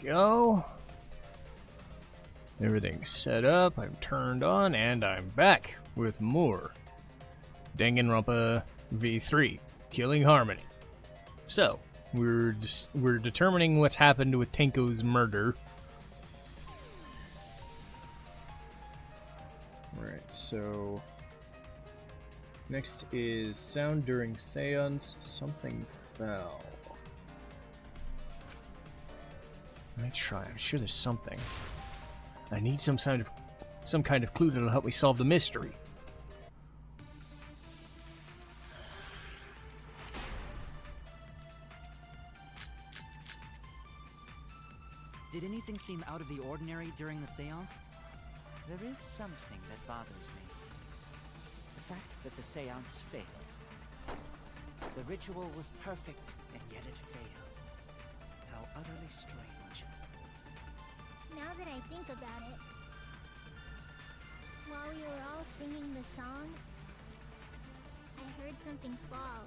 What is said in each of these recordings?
go. Everything's set up, I'm turned on, and I'm back with more Danganronpa V3, Killing Harmony. So, we're determining what's happened with Tenko's murder. Alright, so next is sound during seance. Something fell. Let me try. I'm sure there's something. I need some kind of clue that'll help me solve the mystery. Did anything seem out of the ordinary during the seance? There is something that bothers me. The fact that the seance failed. The ritual was perfect, and yet it failed. How utterly strange. Now that I think about it, while we were all singing the song, I heard something fall.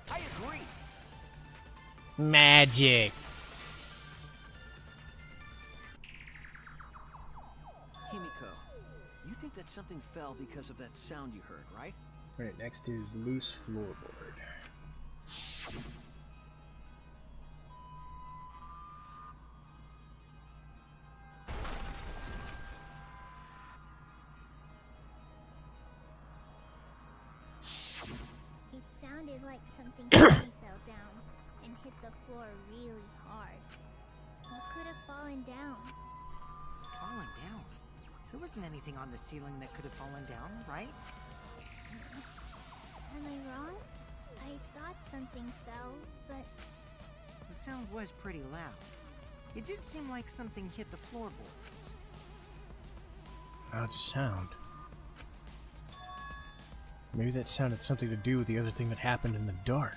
I agree. Magic. Himiko, you think that something fell because of that sound you heard, right? Right, next is loose floorboard. It sounded like something heavy fell down and hit the floor really hard. What could have fallen down? Fallen down? There wasn't anything on the ceiling that could have fallen down, right? Am I wrong? I thought something fell, but The sound was pretty loud. It did seem like something hit the floorboards. Loud sound. Maybe that sound had something to do with the other thing that happened in the dark.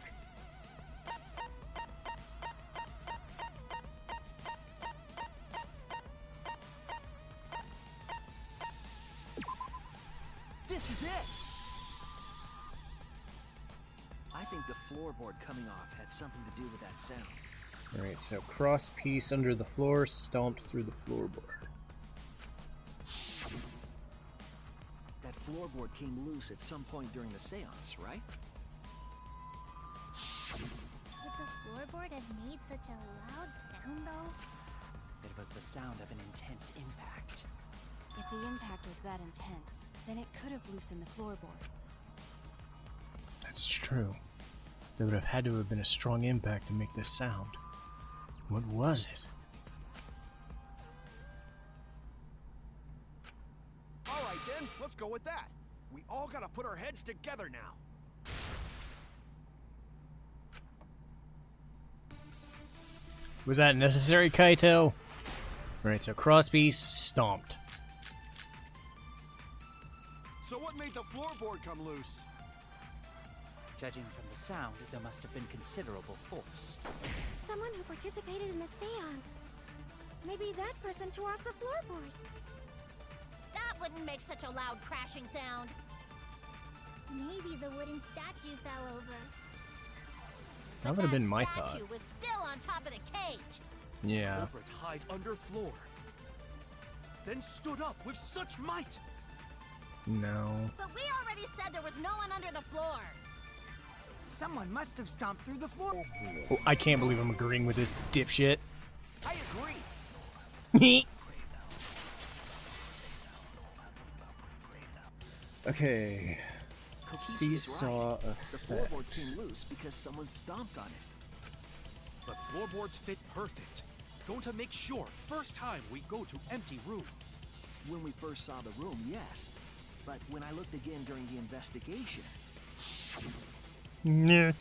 This is it! I think the floorboard coming off had something to do with that sound. Alright, so cross piece under the floor, stomped through the floorboard. That floorboard came loose at some point during the seance, right? would the floorboard have made such a loud sound though? It was the sound of an intense impact. If the impact was that intense, then it could have loosened the floorboard. That's true. There would have had to have been a strong impact to make this sound. What was it? Alright then, let's go with that. We all gotta put our heads together now. Was that necessary, Kaito? Right, so crosspiece stomped. So what made the floorboard come loose? Judging from the sound, there must have been considerable force. Someone who participated in the seance. Maybe that person tore off the floorboard. That wouldn't make such a loud crashing sound. Maybe the wooden statue fell over. That would have been my thought. Statue was still on top of the cage. Yeah. Culprit hide under floor. Then stood up with such might. No. But we already said there was no one under the floor. Someone must have stomped through the floor. Oh, I can't believe I'm agreeing with this dipshit. I agree. Okay. Kokichi is Seesaw right. The floorboard effect. came loose because someone stomped on it. But floorboards fit perfect. Going to make sure first time we go to empty room. When we first saw the room, yes. But when I looked again during the investigation, Nah.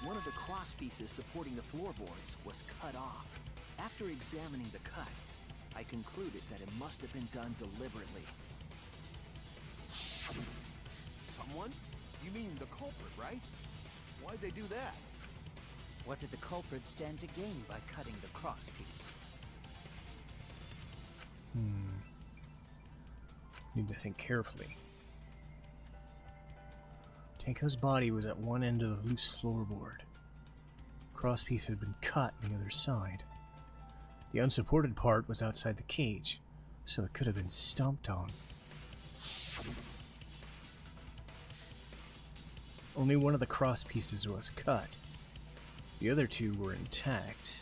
one of the cross pieces supporting the floorboards was cut off. After examining the cut, I concluded that it must have been done deliberately. Someone? You mean the culprit, right? Why'd they do that? What did the culprit stand to gain by cutting the crosspiece? Need to think carefully. Tenko's body was at one end of the loose floorboard. Crosspiece had been cut on the other side. The unsupported part was outside the cage, so it could have been stomped on. Only one of the cross pieces was cut. The other two were intact.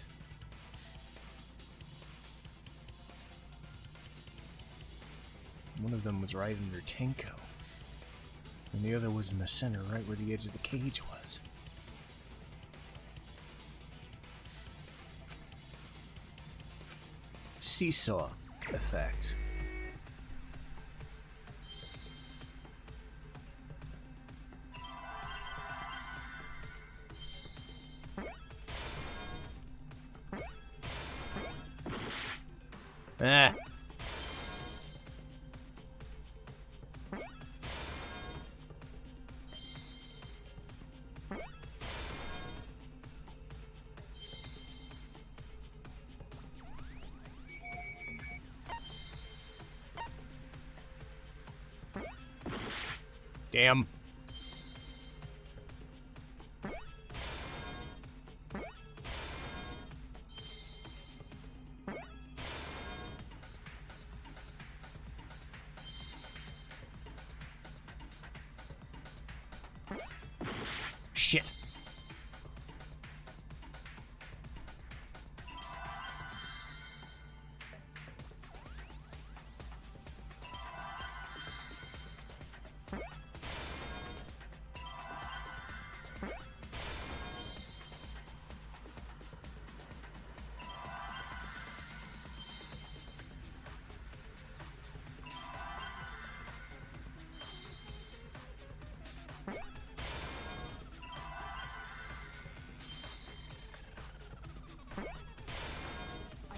One of them was right under Tenko, and the other was in the center, right where the edge of the cage was. Seesaw effect. Ah. Damn. Shit.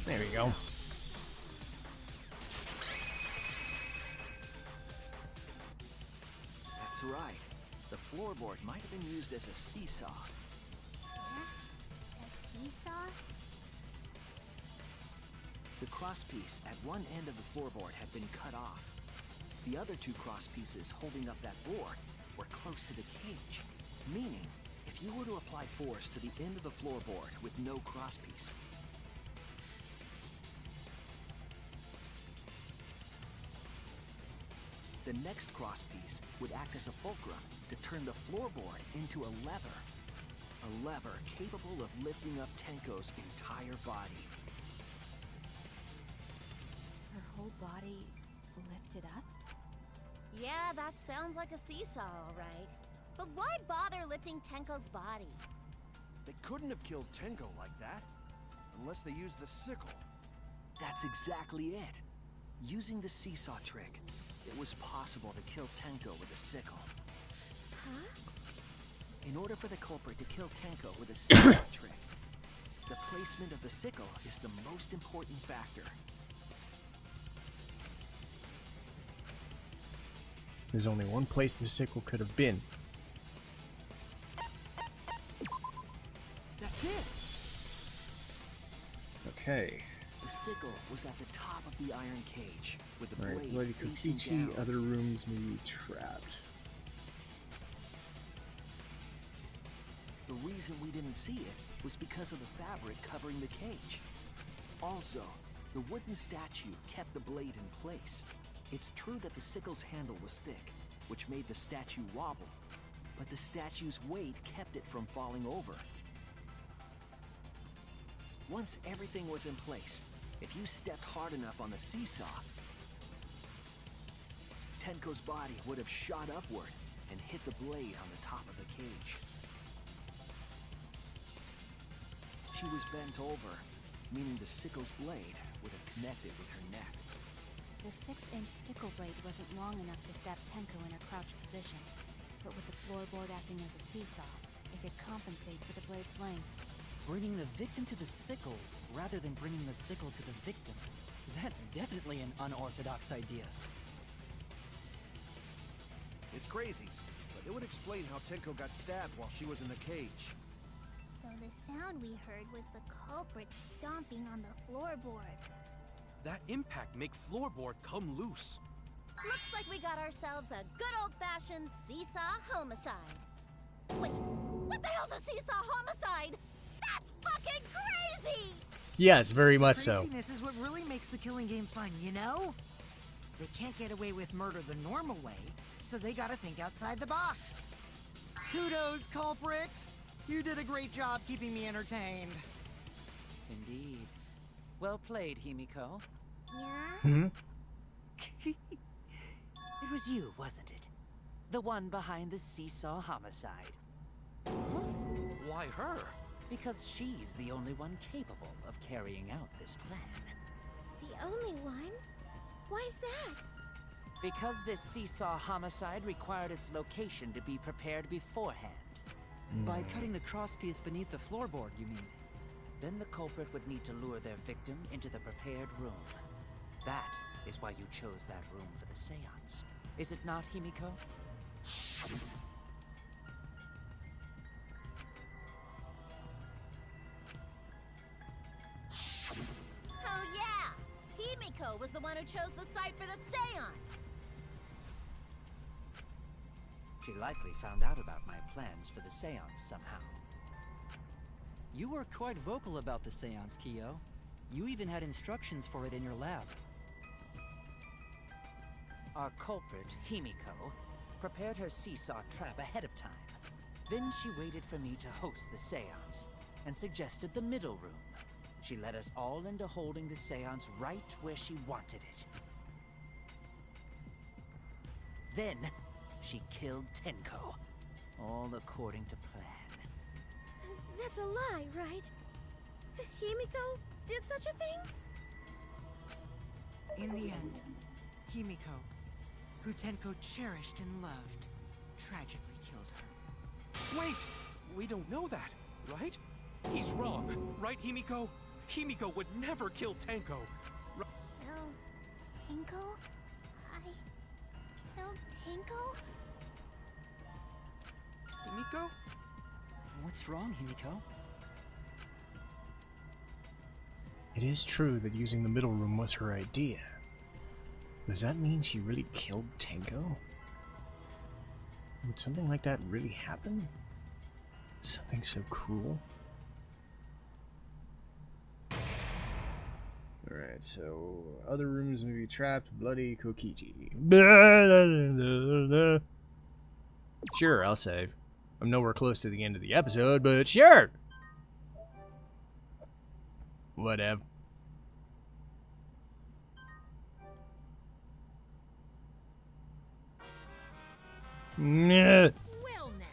There we go. That's right. The floorboard might have been used as a seesaw. Yeah? A seesaw? The crosspiece at one end of the floorboard had been cut off. The other two crosspieces holding up that board were close to the cage, meaning if you were to apply force to the end of the floorboard with no crosspiece, the next crosspiece would act as a fulcrum to turn the floorboard into a lever. A lever capable of lifting up Tenko's entire body. Her whole body lifted up? Yeah, that sounds like a seesaw, all right. But why bother lifting Tenko's body? They couldn't have killed Tenko like that. Unless they used the sickle. That's exactly it. Using the seesaw trick, it was possible to kill Tenko with a sickle. Huh? In order for the culprit to kill Tenko with a seesaw trick, the placement of the sickle is the most important factor. There's only one place the sickle could have been. That's it! Okay. The sickle was at the top of the iron cage, with the Alright, blade Lady facing Kokichi, down. other rooms may be trapped. The reason we didn't see it was because of the fabric covering the cage. Also, the wooden statue kept the blade in place. It's true that the sickle's handle was thick, which made the statue wobble, but the statue's weight kept it from falling over. Once everything was in place, if you stepped hard enough on the seesaw, Tenko's body would have shot upward and hit the blade on the top of the cage. She was bent over, meaning the sickle's blade would have connected with her neck. The 6-inch sickle blade wasn't long enough to stab Tenko in her crouched position, but with the floorboard acting as a seesaw, it could compensate for the blade's length. Bringing the victim to the sickle rather than bringing the sickle to the victim. That's definitely an unorthodox idea. It's crazy, but it would explain how Tenko got stabbed while she was in the cage. So the sound we heard was the culprit stomping on the floorboard. That impact make floorboard come loose. Looks like we got ourselves a good old-fashioned seesaw homicide. Wait, what the hell's a seesaw homicide? That's fucking crazy! Yes, very much so. Craziness is what really makes the killing game fun, you know? They can't get away with murder the normal way, so they gotta think outside the box. Kudos, culprit! You did a great job keeping me entertained. Indeed. Well played, Himiko. Yeah? Hmm? It was you, wasn't it? The one behind the seesaw homicide. Why her? Because she's the only one capable of carrying out this plan. The only one? Why's that? Because this seesaw homicide required its location to be prepared beforehand. By cutting the crosspiece beneath the floorboard, you mean? Then the culprit would need to lure their victim into the prepared room. That is why you chose that room for the seance. Is it not, Himiko? Oh yeah! Himiko was the one who chose the site for the seance! She likely found out about my plans for the seance somehow. You were quite vocal about the seance, Kyo. You even had instructions for it in your lab. Our culprit, Himiko, prepared her seesaw trap ahead of time. Then she waited for me to host the seance, and suggested the middle room. She led us all into holding the seance right where she wanted it. Then, she killed Tenko, all according to plan. That's a lie, right? Himiko did such a thing? In the end, Himiko, who Tenko cherished and loved, tragically killed her. Wait! We don't know that, right? He's wrong, right, Himiko? Himiko would never kill Tenko. Killed Tenko? I killed Tenko? Himiko? What's wrong, Himiko? It is true that using the middle room was her idea. Does that mean she really killed Tenko? Would something like that really happen? Something so cruel? Alright, so other rooms may be trapped, bloody Kokichi. Sure, I'll save. I'm nowhere close to the end of the episode, but sure! Whatever. Nah. Well now.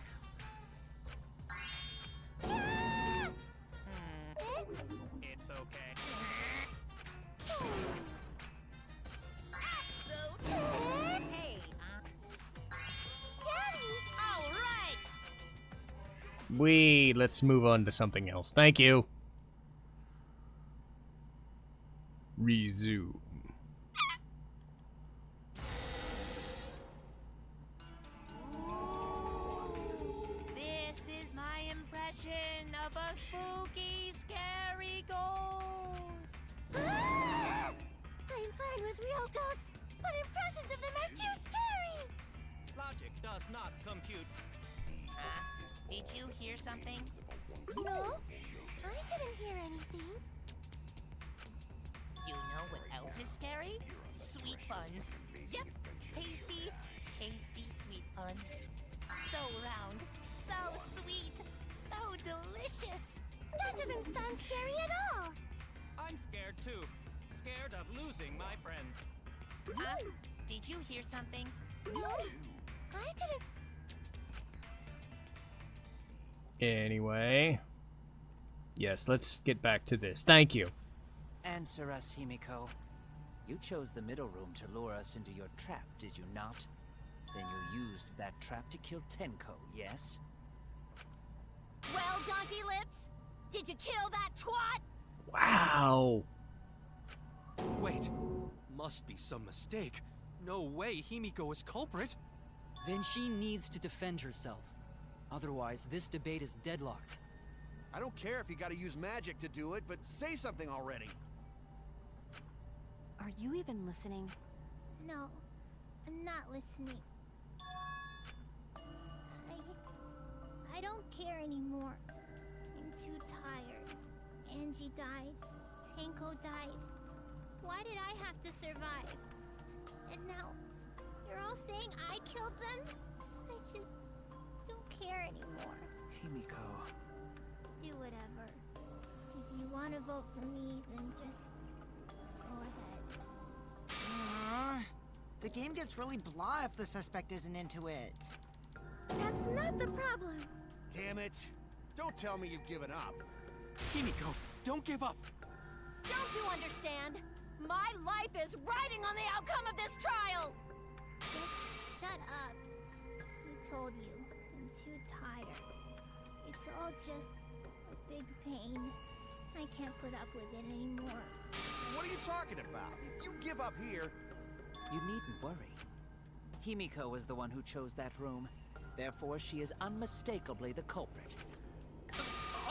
It's okay. Hey, Daddy! Alright! Let's move on to something else. Thank you. Resume. This is my impression of a spooky, scary ghost. I'm fine with real ghosts, but impressions of them are too scary. Logic does not compute. Did you hear something? No, I didn't hear anything. You know what else is scary? Sweet buns. Yep, tasty, tasty sweet buns. So round, so sweet, so delicious. That doesn't sound scary at all. I'm scared too. Scared of losing my friends. Did you hear something? No, I didn't. Anyway. Yes, let's get back to this. Thank you. Answer us, Himiko. You chose the middle room to lure us into your trap, did you not? Then you used that trap to kill Tenko, yes? Well, Donkey Lips, did you kill that twat? Wow. Wait, must be some mistake. No way Himiko is culprit. Then she needs to defend herself. Otherwise, this debate is deadlocked. I don't care if you gotta use magic to do it, but say something already. Are you even listening? No, I'm not listening. I don't care anymore. I'm too tired. Angie died. Tanko died. Why did I have to survive? And now, you're all saying I killed them? I just don't care anymore. Himiko. Do whatever. If you want to vote for me, then just go ahead. The game gets really blah if the suspect isn't into it. That's not the problem. Damn it. Don't tell me you've given up. Himiko, don't give up. Don't you understand? My life is riding on the outcome of this trial! Just shut up. I told you, I'm too tired. It's all just a big pain. I can't put up with it anymore. What are you talking about? If you give up here... You needn't worry. Himiko was the one who chose that room. Therefore, she is unmistakably the culprit.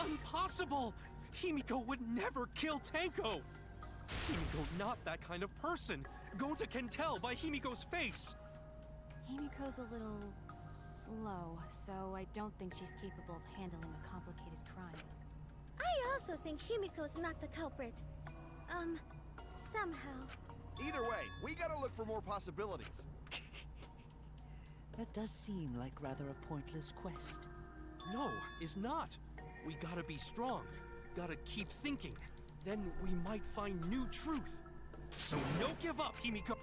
Impossible! Himiko would never kill Tanko! Himiko not that kind of person! Gonta can tell by Himiko's face! Himiko's a little slow, so I don't think she's capable of handling a complicated crime. I also think Himiko's not the culprit. Somehow. Either way, we gotta look for more possibilities. That does seem like rather a pointless quest. No, is not. We gotta be strong. Gotta keep thinking. Then we might find new truth. So no give up, Himiko!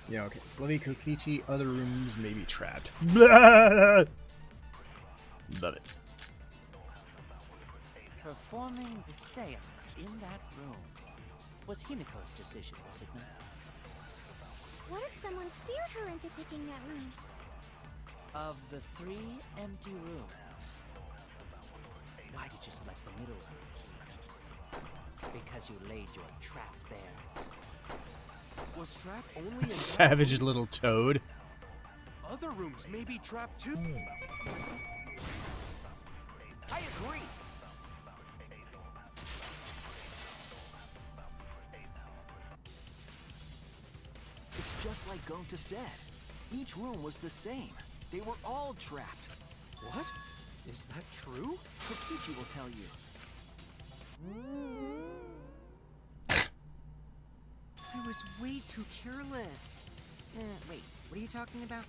Yeah, okay. Bloody Kokichi, other rooms may be trapped. Blah! Love it. Performing the seance in that room was Himiko's decision, was it not? What if someone steered her into picking that room? Of the 3 empty rooms, why did you select the middle room? Because you laid your trap there. Was trap only in Savage little toad. Other rooms may be trapped too. I agree. It's just like Gonta said. Each room was the same. They were all trapped. What? Is that true? Kokichi will tell you. I was way too careless. Wait, what are you talking about?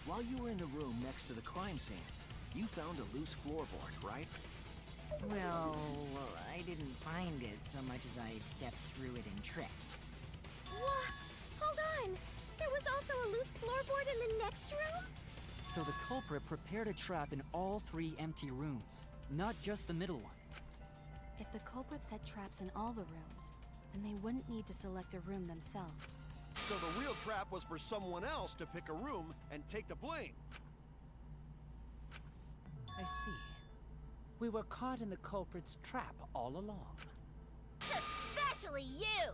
While you were in the room next to the crime scene, you found a loose floorboard, right? Well, I didn't find it so much as I stepped through it and tripped. What? Hold on! There was also a loose floorboard in the next room? So the culprit prepared a trap in all 3 empty rooms, not just the middle one. If the culprit set traps in all the rooms, then they wouldn't need to select a room themselves. So the real trap was for someone else to pick a room and take the blame. I see. We were caught in the culprit's trap all along. Especially you!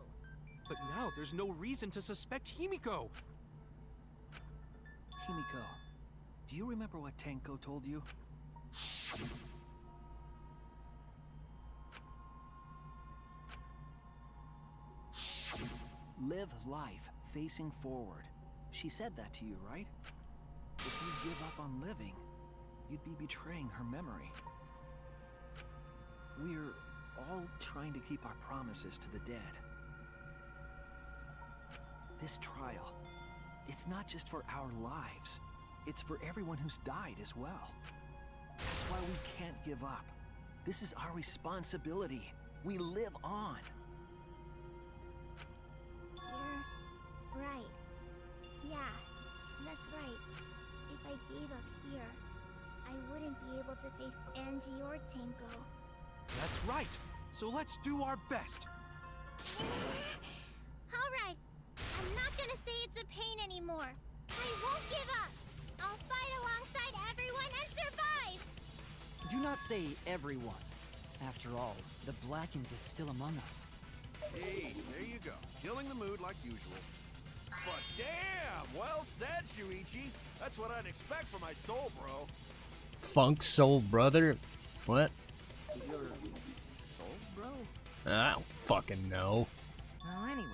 But now there's no reason to suspect Himiko. Himiko, do you remember what Tanko told you? Live life facing forward. She said that to you, right? If you give up on living, you'd be betraying her memory. We're all trying to keep our promises to the dead. This trial, it's not just for our lives. It's for everyone who's died as well. That's why we can't give up. This is our responsibility. We live on. You're right. Yeah, that's right. If I gave up here, I wouldn't be able to face Angie or Tanko. That's right. So let's do our best. Alright, I'm not gonna say it's a pain anymore. I won't give up. I'll fight alongside everyone and survive! Do not say everyone. After all, the blackened is still among us. Jeez, there you go. Killing the mood like usual. But damn! Well said, Shuichi. That's what I'd expect from my soul, bro. Funk soul brother? What? Your soul, bro? I don't fucking know. Well, anyway,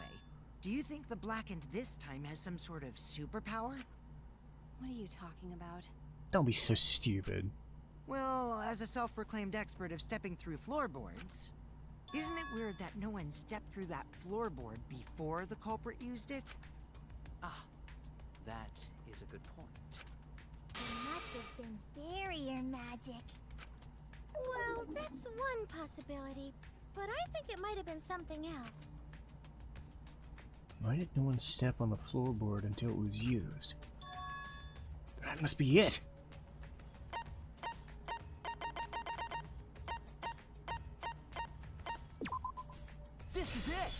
do you think the Blackened this time has some sort of superpower? What are you talking about? Don't be so stupid. Well, as a self-proclaimed expert of stepping through floorboards, isn't it weird that no one stepped through that floorboard before the culprit used it? Ah, that is a good point. It must have been barrier magic. Well, that's one possibility, but I think it might have been something else. Why did no one step on the floorboard until it was used? That must be it. This is it!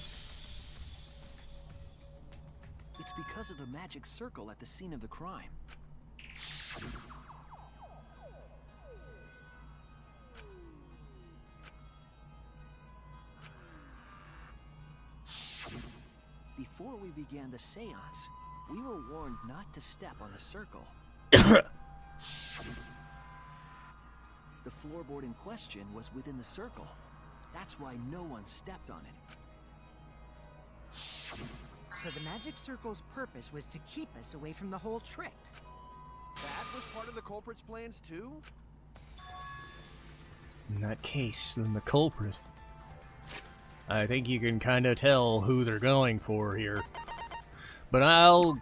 It's because of the magic circle at the scene of the crime. Before we began the seance, we were warned not to step on the circle. The floorboard in question was within the circle. That's why no one stepped on it. So the magic circle's purpose was to keep us away from the whole trick. That was part of the culprit's plans too? In that case, then the culprit. I think you can kind of tell who they're going for here. But I'll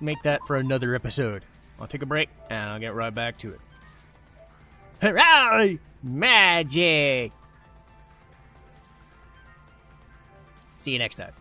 make that for another episode. I'll take a break, and I'll get right back to it. Hooray! Magic! See you next time.